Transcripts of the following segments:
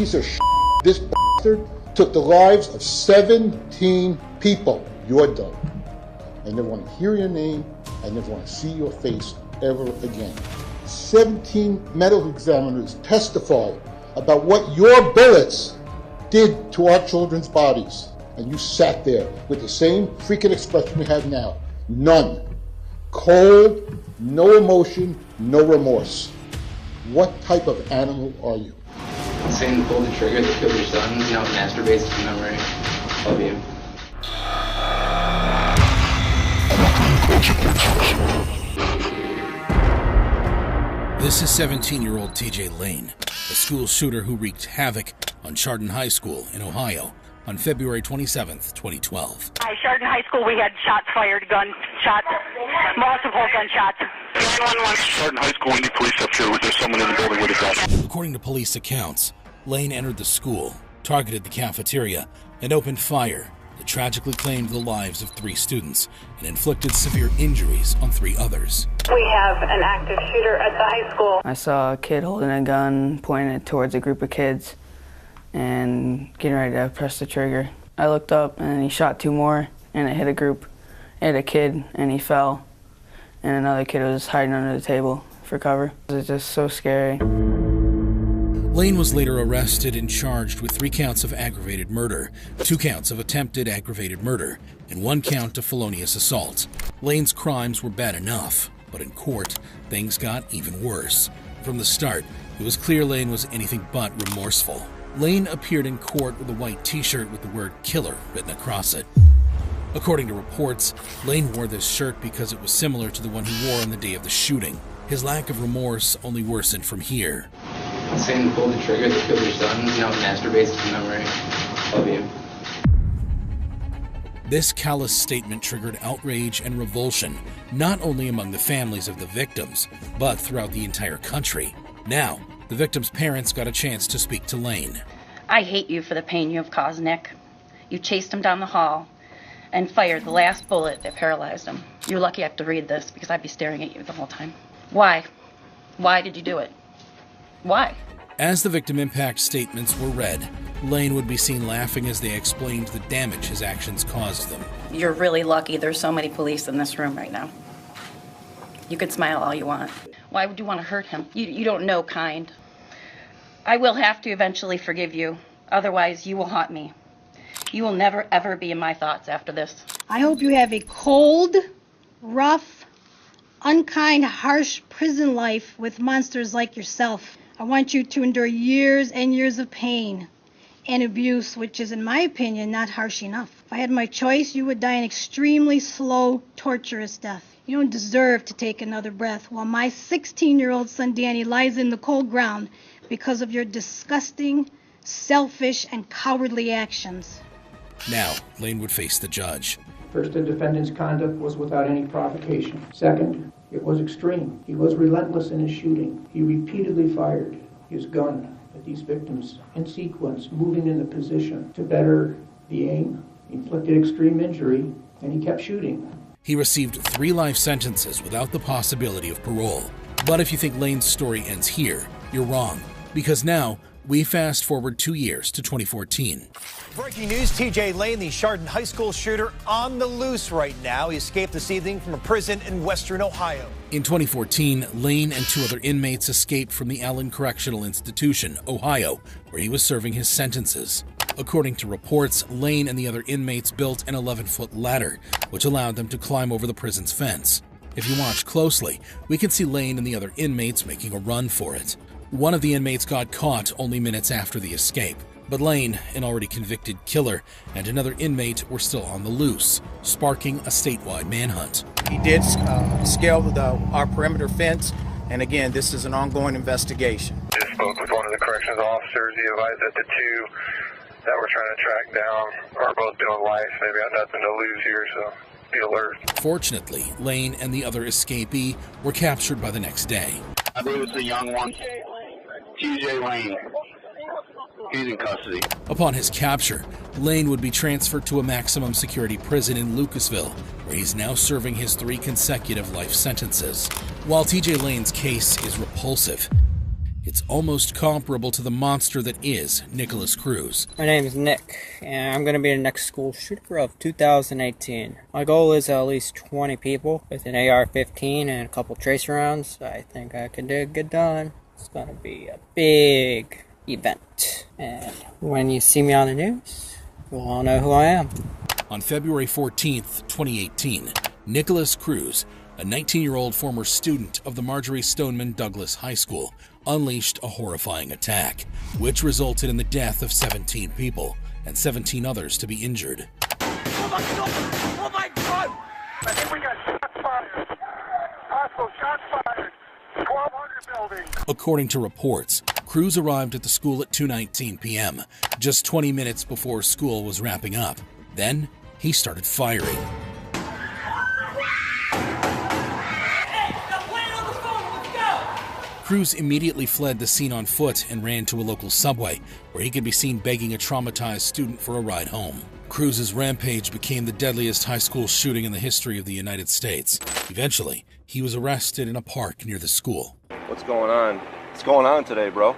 piece of shit, this bastard, took the lives of 17 people. You're done. I never want to hear your name. I never want to see your face ever again. 17 medical examiners testified about what your bullets did to our children's bodies. And you sat there with the same freaking expression you have now. None. Cold, no emotion, no remorse. What type of animal are you? Saying pull the trigger that killed your son, now it masturbates to memory of you. This is 17-year-old TJ Lane, a school shooter who wreaked havoc on Chardon High School in Ohio on February 27th, 2012. At Chardon High School, we had shots fired, gunshots, multiple gunshots. 911. Chardon High School, we need police up here. There's someone in the building with a gun. According to police accounts, Lane entered the school, targeted the cafeteria, and opened fire that tragically claimed the lives of 3 students and inflicted severe injuries on 3 others. We have an active shooter at the high school. I saw a kid holding a gun, pointing it towards a group of kids, and getting ready to press the trigger. I looked up, and he shot 2 more, and it hit a group. It hit a kid, and he fell, and another kid was hiding under the table for cover. It was just so scary. Lane was later arrested and charged with 3 counts of aggravated murder, 2 counts of attempted aggravated murder, and 1 count of felonious assault. Lane's crimes were bad enough, but in court, things got even worse. From the start, it was clear Lane was anything but remorseful. Lane appeared in court with a white t-shirt with the word killer written across it. According to reports, Lane wore this shirt because it was similar to the one he wore on the day of the shooting. His lack of remorse only worsened from here. Saying pull the trigger that killed your son, now it masturbates to memory of you. This callous statement triggered outrage and revulsion, not only among the families of the victims, but throughout the entire country. Now, the victims' parents got a chance to speak to Lane. I hate you for the pain you have caused Nick. You chased him down the hall and fired the last bullet that paralyzed him. You're lucky I have to read this because I'd be staring at you the whole time. Why? Why did you do it? Why? As the victim impact statements were read, Lane would be seen laughing as they explained the damage his actions caused them. You're really lucky there's so many police in this room right now. You can smile all you want. Why would you want to hurt him? You don't know kind. I will have to eventually forgive you. Otherwise, you will haunt me. You will never, ever be in my thoughts after this. I hope you have a cold, rough, unkind, harsh prison life with monsters like yourself. I want you to endure years and years of pain and abuse, which is, in my opinion, not harsh enough. If I had my choice, you would die an extremely slow, torturous death. You don't deserve to take another breath while my 16-year-old son Danny lies in the cold ground because of your disgusting, selfish, and cowardly actions. Now, Lane would face the judge. First, the defendant's conduct was without any provocation. Second, it was extreme. He was relentless in his shooting. He repeatedly fired his gun at these victims in sequence, moving in the position to better the aim, inflicted extreme injury, and he kept shooting. He received 3 life sentences without the possibility of parole. But if you think Lane's story ends here, you're wrong, because now we fast forward 2 years to 2014. Breaking news, TJ Lane, the Chardon High School shooter, on the loose right now. He escaped this evening from a prison in western Ohio. In 2014, Lane and 2 other inmates escaped from the Allen Correctional Institution, Ohio, where he was serving his sentences. According to reports, Lane and the other inmates built an 11-foot ladder, which allowed them to climb over the prison's fence. If you watch closely, we can see Lane and the other inmates making a run for it. One of the inmates got caught only minutes after the escape, but Lane, an already convicted killer, and another inmate were still on the loose, sparking a statewide manhunt. He did scale our perimeter fence, and again, this is an ongoing investigation. Just spoke with one of the corrections officers. He advised that the 2 that we're trying to track down are both doing life. They've got nothing to lose here, so be alert. Fortunately, Lane and the other escapee were captured by the next day. I believe it's the young one, TJ Lane. He's in custody. Upon his capture, Lane would be transferred to a maximum security prison in Lucasville, where he's now serving his 3 consecutive life sentences. While TJ Lane's case is repulsive, It's almost comparable to the monster that is Nikolas Cruz. My name is Nick, and I'm going to be the next school shooter of 2018. My goal is at least 20 people with an AR-15 and a couple tracer rounds. I think I can get it done. It's going to be a big event. And when you see me on the news, you'll all know who I am. On February 14th, 2018, Nikolas Cruz, a 19-year-old former student of the Marjorie Stoneman Douglas High School, unleashed a horrifying attack, which resulted in the death of 17 people and 17 others to be injured. Oh my God! Oh my God! I think we got shots fired. Possible shots fired. 1200 building. According to reports, Cruz arrived at the school at 2:19 p.m., just 20 minutes before school was wrapping up. Then, he started firing. Cruz immediately fled the scene on foot and ran to a local subway, where he could be seen begging a traumatized student for a ride home. Cruz's rampage became the deadliest high school shooting in the history of the United States. Eventually, he was arrested in a park near the school. What's going on? What's going on today, bro?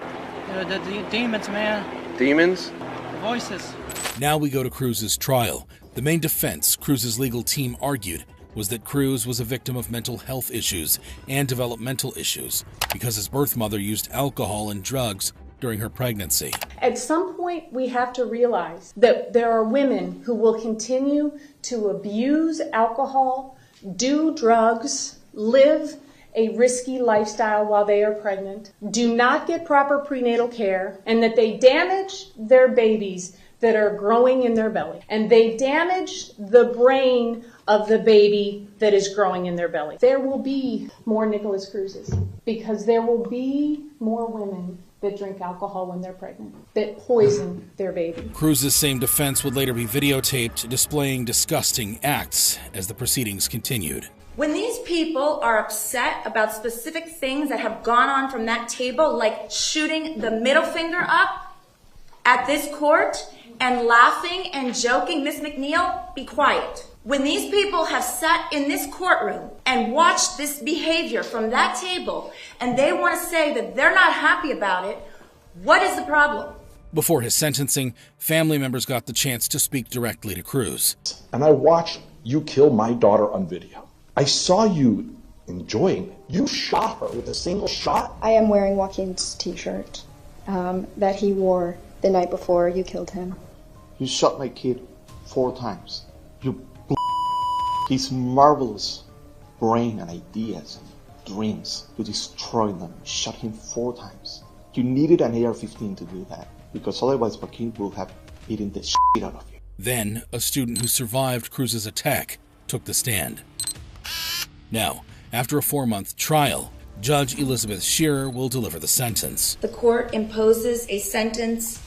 The demons, man. Demons? The voices. Now we go to Cruz's trial. The main defense Cruz's legal team argued was that Cruz was a victim of mental health issues and developmental issues because his birth mother used alcohol and drugs during her pregnancy. At some point, we have to realize that there are women who will continue to abuse alcohol, do drugs, live a risky lifestyle while they are pregnant, do not get proper prenatal care, and that they damage their babies that are growing in their belly. And they damage the brain of the baby that is growing in their belly. There will be more Nikolas Cruzes because there will be more women that drink alcohol when they're pregnant, that poison their baby. Cruz's same defense would later be videotaped displaying disgusting acts as the proceedings continued. When these people are upset about specific things that have gone on from that table, like shooting the middle finger up at this court and laughing and joking, Miss McNeil, be quiet. When these people have sat in this courtroom and watched this behavior from that table and they want to say that they're not happy about it, what is the problem? Before his sentencing, family members got the chance to speak directly to Cruz. And I watched you kill my daughter on video. I saw you enjoying it. You shot her with a single shot. I am wearing Joaquin's t-shirt that he wore the night before you killed him. You shot my kid 4 times. You his marvelous brain and ideas and dreams. You destroyed them. You shot him 4 times. You needed an AR-15 to do that, because otherwise Joaquin will have beaten the shit out of you. Then, a student who survived Cruz's attack took the stand. Now, after a 4-month trial, Judge Elizabeth Shearer will deliver the sentence. The court imposes a sentence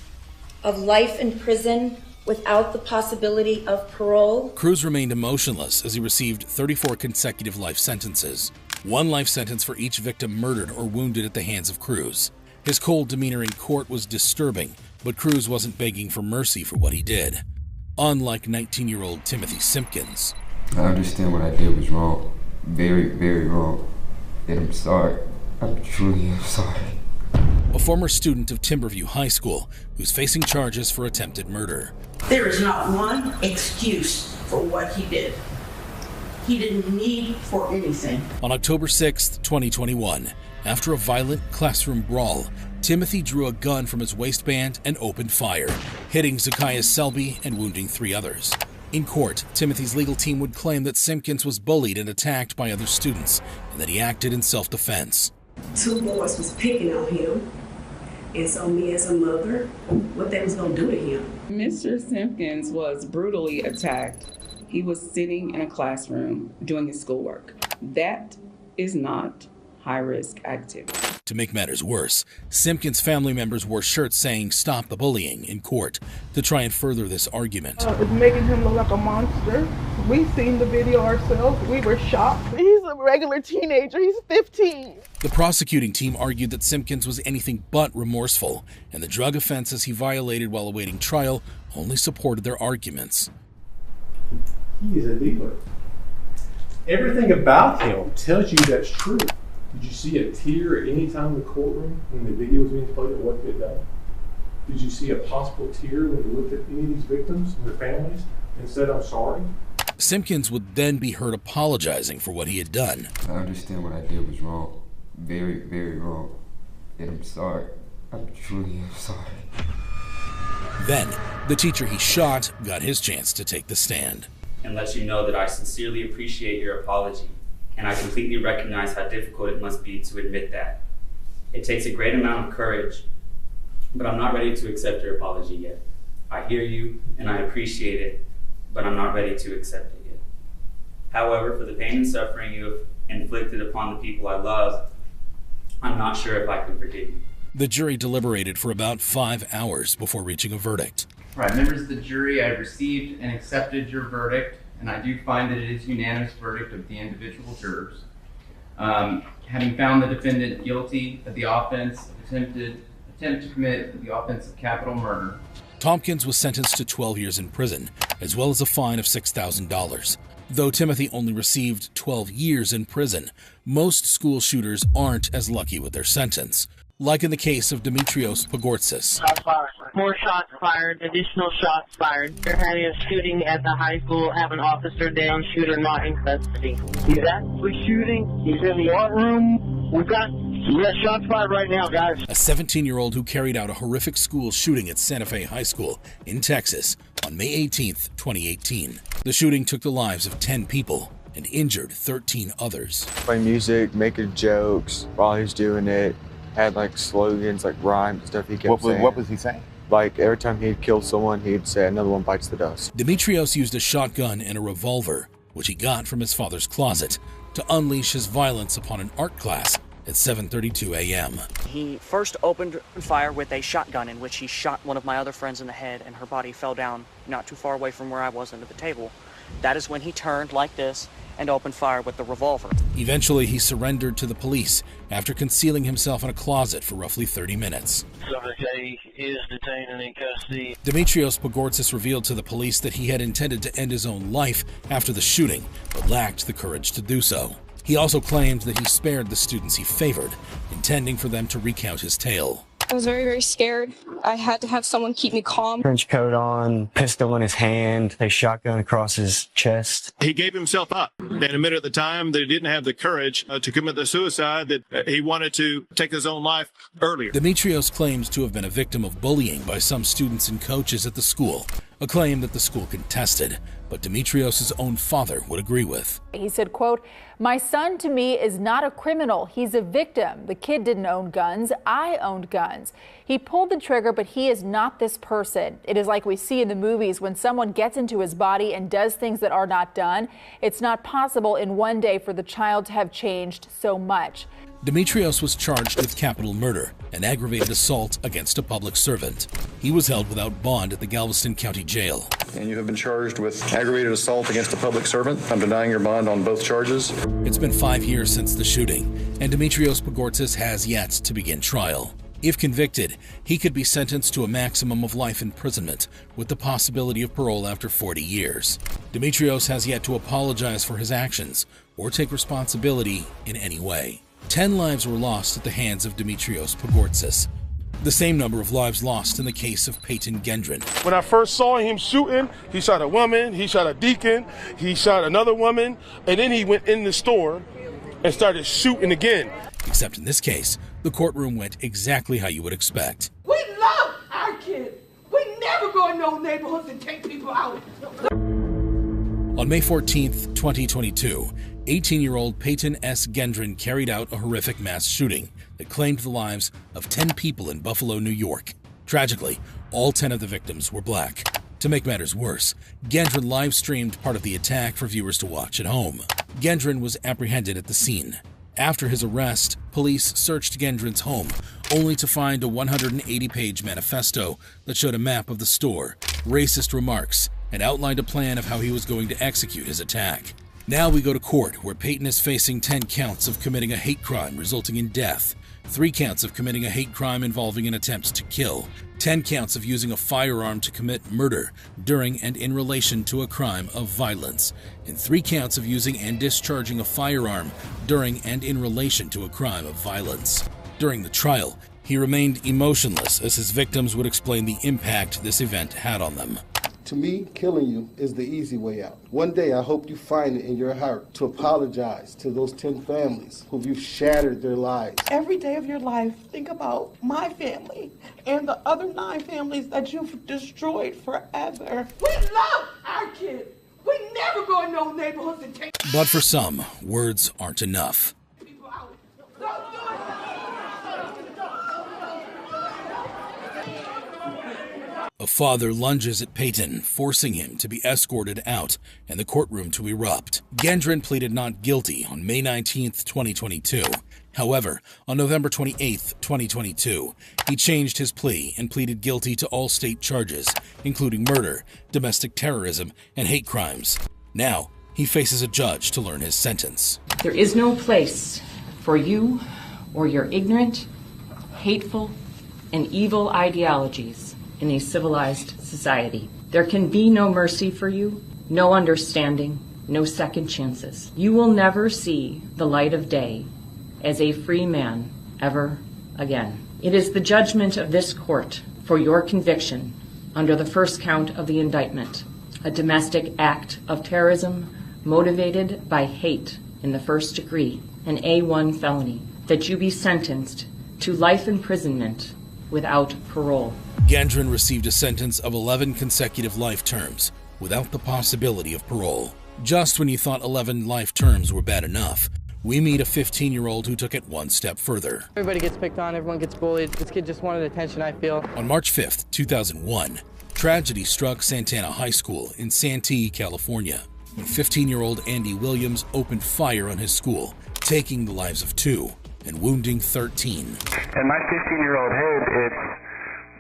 of life in prison without the possibility of parole. Cruz remained emotionless as he received 34 consecutive life sentences. 1 life sentence for each victim murdered or wounded at the hands of Cruz. His cold demeanor in court was disturbing, but Cruz wasn't begging for mercy for what he did. Unlike 19-year-old Timothy Simpkins. I understand what I did was wrong. Very, very wrong. And I'm sorry. I truly am sorry. A former student of Timberview High School who's facing charges for attempted murder. There is not one excuse for what he did. He didn't need for anything. On October 6th, 2021, after a violent classroom brawl, Timothy drew a gun from his waistband and opened fire, hitting Zacchaeus Selby and wounding 3 others. In court, Timothy's legal team would claim that Simpkins was bullied and attacked by other students, and that he acted in self-defense. 2 boys was picking on him, and so me as a mother, what they was gonna do to him. Mr. Simpkins was brutally attacked. He was sitting in a classroom doing his schoolwork. That is not high-risk activity. To make matters worse, Simpkins' family members wore shirts saying "Stop the bullying" in court to try and further this argument. It's making him look like a monster. We've seen the video ourselves. We were shocked. He's a regular teenager. He's 15. The prosecuting team argued that Simpkins was anything but remorseful, and the drug offenses he violated while awaiting trial only supported their arguments. He is a dealer. Everything about him tells you that's true. Did you see a tear at any time in the courtroom when the video was being played of what they had done? Did you see a possible tear when you looked at any of these victims and their families and said, I'm sorry? Simpkins would then be heard apologizing for what he had done. I understand what I did was wrong. Very, very wrong. And I'm sorry. I'm truly sorry. Then, the teacher he shot got his chance to take the stand. And let you know that I sincerely appreciate your apology, and I completely recognize how difficult it must be to admit that. It takes a great amount of courage, but I'm not ready to accept your apology yet. I hear you, and I appreciate it, but I'm not ready to accept it yet. However, for the pain and suffering you have inflicted upon the people I love, I'm not sure if I can forgive you. The jury deliberated for about 5 hours before reaching a verdict. Right, members of the jury, I have received and accepted your verdict, and I do find that it is a unanimous verdict of the individual jurors. Having found the defendant guilty of the offense of attempt to commit the offense of capital murder. Tompkins was sentenced to 12 years in prison, as well as a fine of $6,000. Though Timothy only received 12 years in prison, most school shooters aren't as lucky with their sentence. Like in the case of Dimitrios Pagortsis. Shots fired. More shots fired, additional shots fired. They're having a shooting at the high school, have an officer down, shooter not in custody. He's actually shooting. He's in the art room. We got shots fired right now, guys. A 17-year-old who carried out a horrific school shooting at Santa Fe High School in Texas on May 18, 2018. The shooting took the lives of 10 people and injured 13 others. Playing music, making jokes while he's doing it. Had like slogans, like rhymes and stuff he kept saying. What was he saying? Like every time he'd kill someone, he'd say another one bites the dust. Dimitrios used a shotgun and a revolver, which he got from his father's closet, to unleash his violence upon an art class at 7:32 a.m. He first opened fire with a shotgun in which he shot one of my other friends in the head, and her body fell down not too far away from where I was under the table. That is when he turned like this and opened fire with the revolver. Eventually, he surrendered to the police after concealing himself in a closet for roughly 30 minutes. Subject A is detained and in custody. Dimitrios Pagortsis revealed to the police that he had intended to end his own life after the shooting, but lacked the courage to do so. He also claimed that he spared the students he favored, intending for them to recount his tale. I was very, very scared. I had to have someone keep me calm. Trench coat on, pistol in his hand, a shotgun across his chest. He gave himself up and admitted at the time that he didn't have the courage to commit the suicide, that he wanted to take his own life earlier. Dimitrios claims to have been a victim of bullying by some students and coaches at the school, a claim that the school contested, but Dimitrios' own father would agree with. He said, quote, "My son to me is not a criminal. He's a victim. The kid didn't own guns. I owned guns. He pulled the trigger, but he is not this person. It is like we see in the movies when someone gets into his body and does things that are not done. It's not possible in one day for the child to have changed so much." Dimitrios was charged with capital murder and aggravated assault against a public servant. He was held without bond at the Galveston County Jail. And you have been charged with aggravated assault against a public servant. I'm denying your bond on both charges. It's been 5 years since the shooting, and Dimitrios Pagortsis has yet to begin trial. If convicted, he could be sentenced to a maximum of life imprisonment with the possibility of parole after 40 years. Dimitrios has yet to apologize for his actions or take responsibility in any way. 10 lives were lost at the hands of Dimitrios Pagortsis, the same number of lives lost in the case of Peyton Gendron. When I first saw him shooting, he shot a woman, he shot a deacon, he shot another woman, and then he went in the store and started shooting again. Except in this case, the courtroom went exactly how you would expect. We love our kids. We never go in those neighborhoods and take people out. On May 14th, 2022, 18-year-old Peyton S. Gendron carried out a horrific mass shooting that claimed the lives of 10 people in Buffalo, New York. Tragically, all 10 of the victims were black. To make matters worse, Gendron live-streamed part of the attack for viewers to watch at home. Gendron was apprehended at the scene. After his arrest, police searched Gendron's home, only to find a 180-page manifesto that showed a map of the store, racist remarks, and outlined a plan of how he was going to execute his attack. Now we go to court, where Peyton is facing 10 counts of committing a hate crime resulting in death, 3 counts of committing a hate crime involving an attempt to kill, 10 counts of using a firearm to commit murder during and in relation to a crime of violence, and 3 counts of using and discharging a firearm during and in relation to a crime of violence. During the trial, he remained emotionless as his victims would explain the impact this event had on them. To me, killing you is the easy way out. One day, I hope you find it in your heart to apologize to those 10 families who you've shattered their lives. Every day of your life, think about my family and the other 9 families that you've destroyed forever. We love our kids. We never go in no neighborhoods and take. But for some, words aren't enough. A father lunges at Peyton, forcing him to be escorted out and the courtroom to erupt. Gendron pleaded not guilty on May 19, 2022. However, on November 28, 2022, he changed his plea and pleaded guilty to all state charges, including murder, domestic terrorism, and hate crimes. Now, he faces a judge to learn his sentence. There is no place for you or your ignorant, hateful, and evil ideologies in a civilized society. There can be no mercy for you, no understanding, no second chances. You will never see the light of day as a free man ever again. It is the judgment of this court for your conviction under the first count of the indictment, a domestic act of terrorism motivated by hate in the first degree, an A1 felony, that you be sentenced to life imprisonment without parole. Gendron received a sentence of 11 consecutive life terms, without the possibility of parole. Just when you thought 11 life terms were bad enough, we meet a 15-year-old who took it one step further. Everybody gets picked on, everyone gets bullied. This kid just wanted attention, I feel. On March 5th, 2001, tragedy struck Santana High School in Santee, California, when 15-year-old Andy Williams opened fire on his school, taking the lives of 2 and wounding 13. In my 15-year-old head,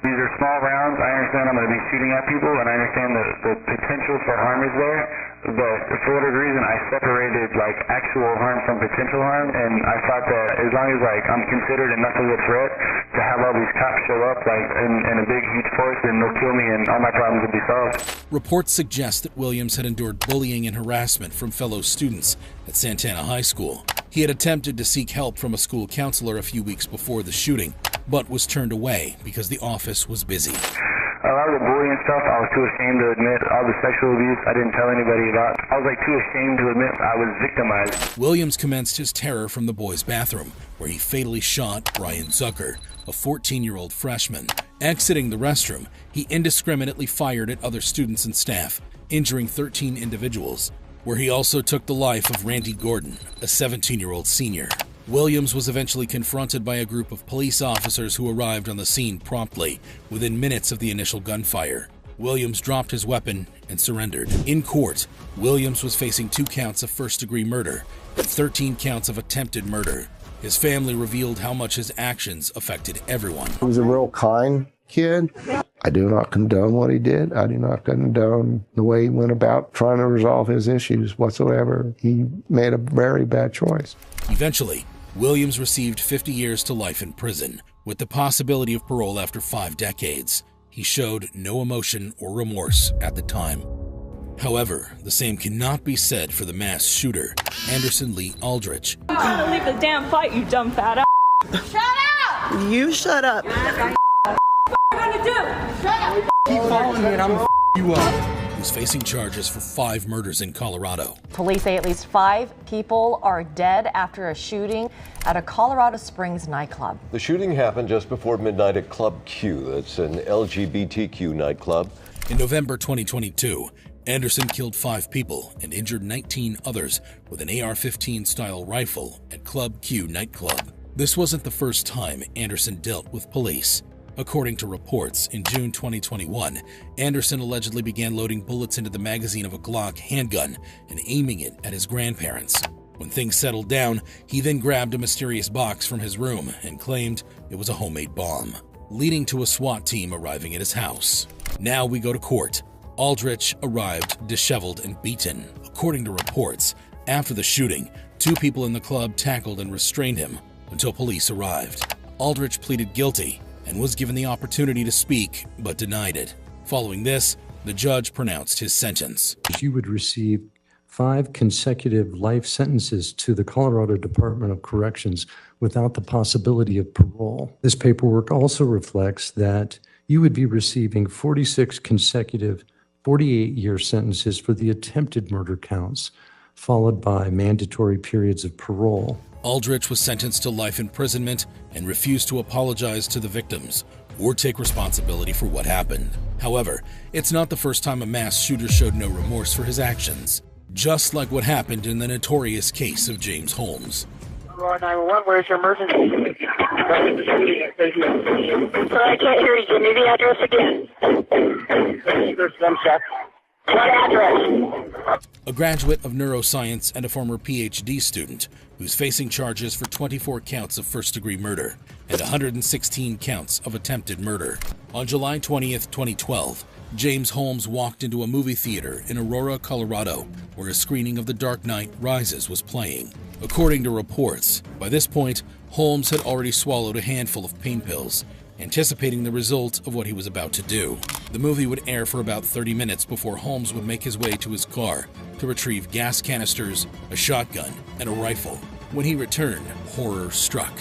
these are small rounds. I understand I'm going to be shooting at people, and I understand the potential for harm is there. But for whatever reason, I separated actual harm from potential harm, and I thought that as long as I'm considered enough of a threat to have all these cops show up in a big huge force, then they'll kill me, and all my problems will be solved. Reports suggest that Williams had endured bullying and harassment from fellow students at Santana High School. He had attempted to seek help from a school counselor a few weeks before the shooting, but was turned away because the office was busy. A lot of the bullying stuff, I was too ashamed to admit. All the sexual abuse, I didn't tell anybody about. I was too ashamed to admit I was victimized. Williams commenced his terror from the boys' bathroom, where he fatally shot Brian Zucker, a 14-year-old freshman. Exiting the restroom, he indiscriminately fired at other students and staff, injuring 13 individuals, where he also took the life of Randy Gordon, a 17-year-old senior. Williams was eventually confronted by a group of police officers who arrived on the scene promptly, within minutes of the initial gunfire. Williams dropped his weapon and surrendered. In court, Williams was facing 2 counts of first-degree murder and 13 counts of attempted murder. His family revealed how much his actions affected everyone. He was a real kind kid. I do not condone what he did. I do not condone the way he went about trying to resolve his issues whatsoever. He made a very bad choice. Eventually, Williams received 50 years to life in prison, with the possibility of parole after 5 decades. He showed no emotion or remorse at the time. However, the same cannot be said for the mass shooter, Anderson Lee Aldrich. I'm trying to leave the damn fight, you dumb fat ass. Shut up! You shut up. What are you gonna do? Shut up! Keep following me and I'm gonna you up. Who's facing charges for 5 murders in Colorado. Police say at least 5 people are dead after a shooting at a Colorado Springs nightclub. The shooting happened just before midnight at Club Q. That's an LGBTQ nightclub. In November 2022, Anderson killed 5 people and injured 19 others with an AR-15 style rifle at Club Q nightclub. This wasn't the first time Anderson dealt with police. According to reports, in June 2021, Anderson allegedly began loading bullets into the magazine of a Glock handgun and aiming it at his grandparents. When things settled down, he then grabbed a mysterious box from his room and claimed it was a homemade bomb, leading to a SWAT team arriving at his house. Now we go to court. Aldrich arrived disheveled and beaten. According to reports, after the shooting, 2 people in the club tackled and restrained him until police arrived. Aldrich pleaded guilty and was given the opportunity to speak, but denied it. Following this, the judge pronounced his sentence. You would receive 5 consecutive life sentences to the Colorado Department of Corrections without the possibility of parole. This paperwork also reflects that you would be receiving 46 consecutive 48-year sentences for the attempted murder counts, followed by mandatory periods of parole. Aldrich was sentenced to life imprisonment and refused to apologize to the victims or take responsibility for what happened. However, it's not the first time a mass shooter showed no remorse for his actions, just like what happened in the notorious case of James Holmes. 911, where's your emergency? I can't hear you. Give me the address again. What address? A graduate of neuroscience and a former PhD student who's facing charges for 24 counts of first-degree murder and 116 counts of attempted murder. On July 20th, 2012, James Holmes walked into a movie theater in Aurora, Colorado, where a screening of The Dark Knight Rises was playing. According to reports, by this point, Holmes had already swallowed a handful of pain pills, anticipating the result of what he was about to do. The movie would air for about 30 minutes before Holmes would make his way to his car to retrieve gas canisters, a shotgun, and a rifle. When he returned, horror struck.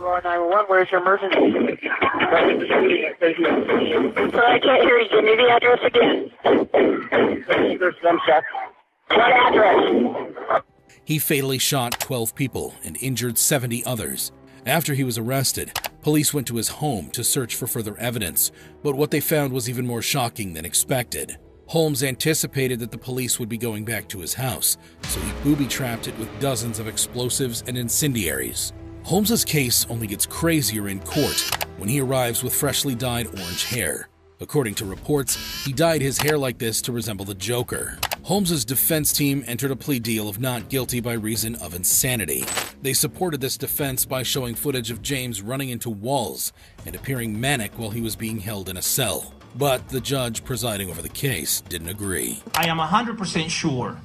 911, where's your emergency? I can't hear you. Give me the address again. What address? He fatally shot 12 people and injured 70 others. After he was arrested, police went to his home to search for further evidence, but what they found was even more shocking than expected. Holmes anticipated that the police would be going back to his house, so he booby-trapped it with dozens of explosives and incendiaries. Holmes's case only gets crazier in court when he arrives with freshly dyed orange hair. According to reports, he dyed his hair like this to resemble the Joker. Holmes's defense team entered a plea deal of not guilty by reason of insanity. They supported this defense by showing footage of James running into walls and appearing manic while he was being held in a cell. But the judge presiding over the case didn't agree. I am 100% sure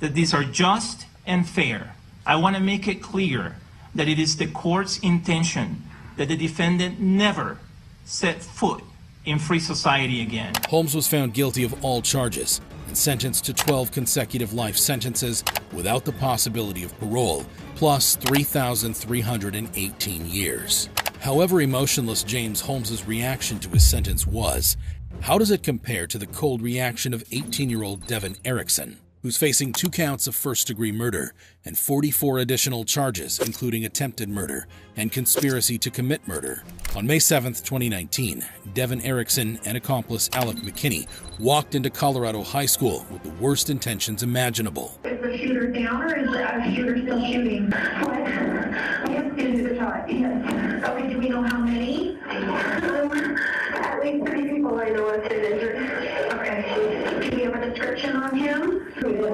that these are just and fair. I want to make it clear that it is the court's intention that the defendant never set foot in free society again. Holmes was found guilty of all charges and sentenced to 12 consecutive life sentences without the possibility of parole, plus 3,318 years. However emotionless James Holmes' reaction to his sentence was, how does it compare to the cold reaction of 18-year-old Devin Erickson, who's facing 2 counts of first-degree murder and 44 additional charges, including attempted murder and conspiracy to commit murder? On May 7, 2019, Devin Erickson and accomplice Alec McKinney walked into Colorado High School with the worst intentions imaginable. Is the shooter down or is the shooter still shooting? What? Yes, into the shot, yes. Okay, do we know how many? At least 3 people I know have been injured. Okay. Do we have a description on him? Who is it?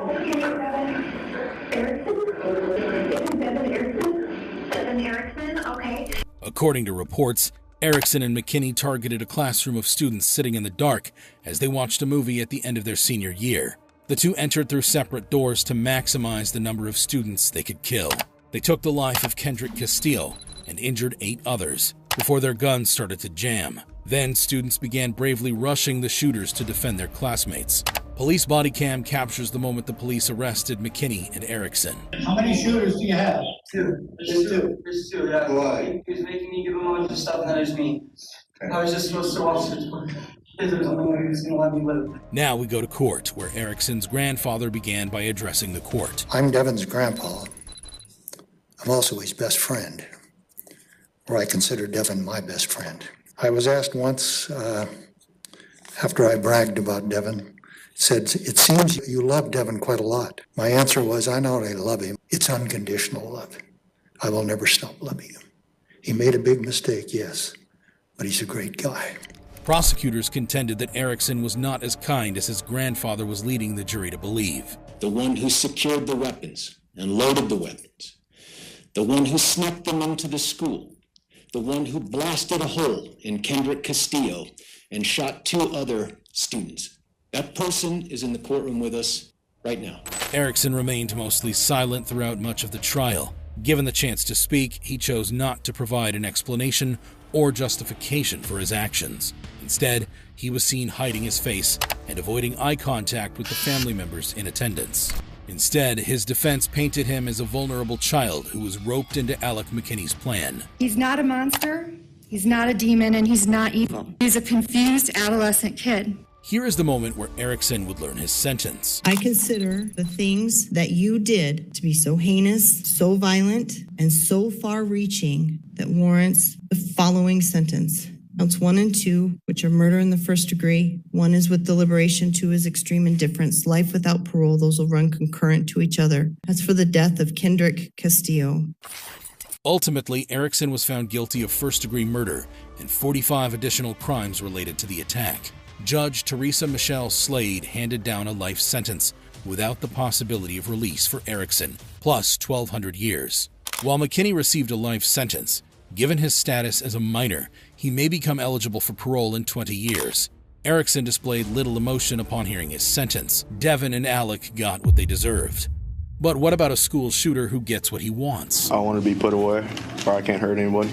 Erickson? Devin Erickson? Devin Erickson, okay. According to reports, Erickson and McKinney targeted a classroom of students sitting in the dark as they watched a movie at the end of their senior year. The two entered through separate doors to maximize the number of students they could kill. They took the life of Kendrick Castillo and injured 8 others before their guns started to jam. Then students began bravely rushing the shooters to defend their classmates. Police body cam captures the moment the police arrested McKinney and Erickson. How many shooters do you have? 2. There's 2. There's 2, yeah. Why? He was making me give him a bunch of stuff and then there's me. I was just supposed to watch it. There's only one who's going to let me live. Now we go to court, where Erickson's grandfather began by addressing the court. I'm Devin's grandpa. I'm also his best friend, or I consider Devin my best friend. I was asked once, after I bragged about Devin, said, it seems you love Devin quite a lot. My answer was, I not only love him, it's unconditional love. I will never stop loving him. He made a big mistake, yes, but he's a great guy. Prosecutors contended that Erickson was not as kind as his grandfather was leading the jury to believe. The one who secured the weapons and loaded the weapons. The one who snuck them into the school. The one who blasted a hole in Kendrick Castillo and shot 2 other students. That person is in the courtroom with us right now. Erickson remained mostly silent throughout much of the trial, Given the chance to speak, he chose not to provide an explanation or justification for his actions. Instead, he was seen hiding his face and avoiding eye contact with the family members in attendance. Instead, his defense painted him as a vulnerable child who was roped into Alec McKinney's plan. He's not a monster, he's not a demon, and he's not evil. He's a confused adolescent kid. Here is the moment where Erickson would learn his sentence. I consider the things that you did to be so heinous, so violent, and so far-reaching that warrants the following sentence. Counts 1 and 2, which are murder in the first degree. 1 is with deliberation, 2 is extreme indifference. Life without parole, those will run concurrent to each other. As for the death of Kendrick Castillo. Ultimately, Erickson was found guilty of first-degree murder and 45 additional crimes related to the attack. Judge Teresa Michelle Slade handed down a life sentence without the possibility of release for Erickson, plus 1,200 years. While McKinney received a life sentence, given his status as a minor, he may become eligible for parole in 20 years. Erickson displayed little emotion upon hearing his sentence. Devin and Alec got what they deserved. But what about a school shooter who gets what he wants? I want to be put away, or I can't hurt anybody.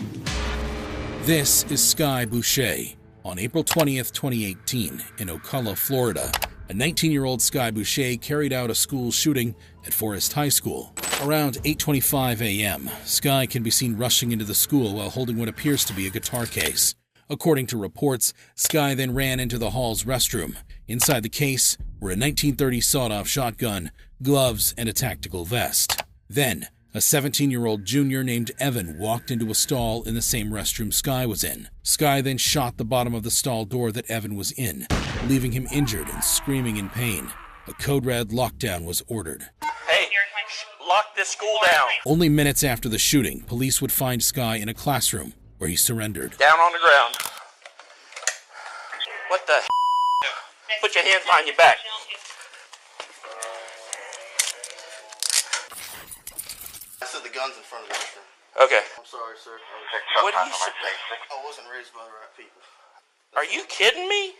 This is Sky Boucher. On April 20th, 2018, in Ocala, Florida, a 19-year-old Sky Boucher carried out a school shooting at Forest High School. Around 8:25 a.m., Sky can be seen rushing into the school while holding what appears to be a guitar case. According to reports, Sky then ran into the hall's restroom. Inside the case were a 1930 sawed-off shotgun, gloves, and a tactical vest. Then, a 17-year-old junior named Evan walked into a stall in the same restroom Sky was in. Sky then shot the bottom of the stall door that Evan was in, leaving him injured and screaming in pain. A code red lockdown was ordered. Hey, lock this school down. Only minutes after the shooting, police would find Sky in a classroom where he surrendered. Down on the ground. What the? Put your hands behind your back. I said the gun's in front of the restroom. Okay. I'm sorry, sir. What are you? I wasn't raised by the right people. Are you kidding me?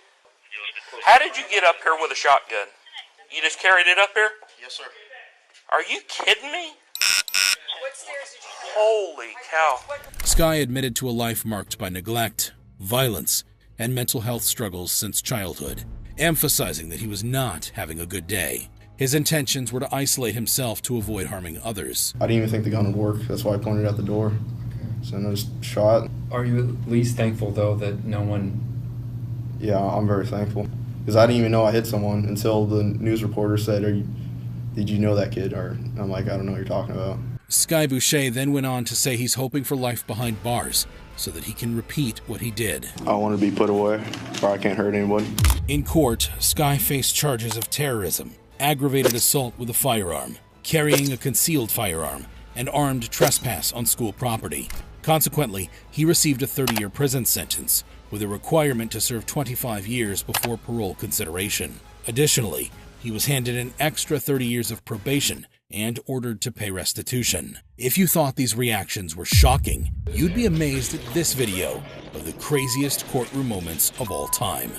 How did you get up here with a shotgun? You just carried it up here? Yes, sir. Are you kidding me? Holy cow. Sky admitted to a life marked by neglect, violence, and mental health struggles since childhood, emphasizing that he was not having a good day. His intentions were to isolate himself to avoid harming others. I didn't even think the gun would work. That's why I pointed at the door. So I just shot. Are you at least thankful, though, that no one... Yeah, I'm very thankful. Because I didn't even know I hit someone until the news reporter said, did you know that kid? Or I'm like, I don't know what you're talking about. Sky Boucher then went on to say he's hoping for life behind bars so that he can repeat what he did. I want to be put away, or I can't hurt anybody. In court, Sky faced charges of terrorism, aggravated assault with a firearm, carrying a concealed firearm, and armed trespass on school property. Consequently, he received a 30-year prison sentence, with a requirement to serve 25 years before parole consideration. Additionally, he was handed an extra 30 years of probation and ordered to pay restitution. If you thought these reactions were shocking, you'd be amazed at this video of the craziest courtroom moments of all time.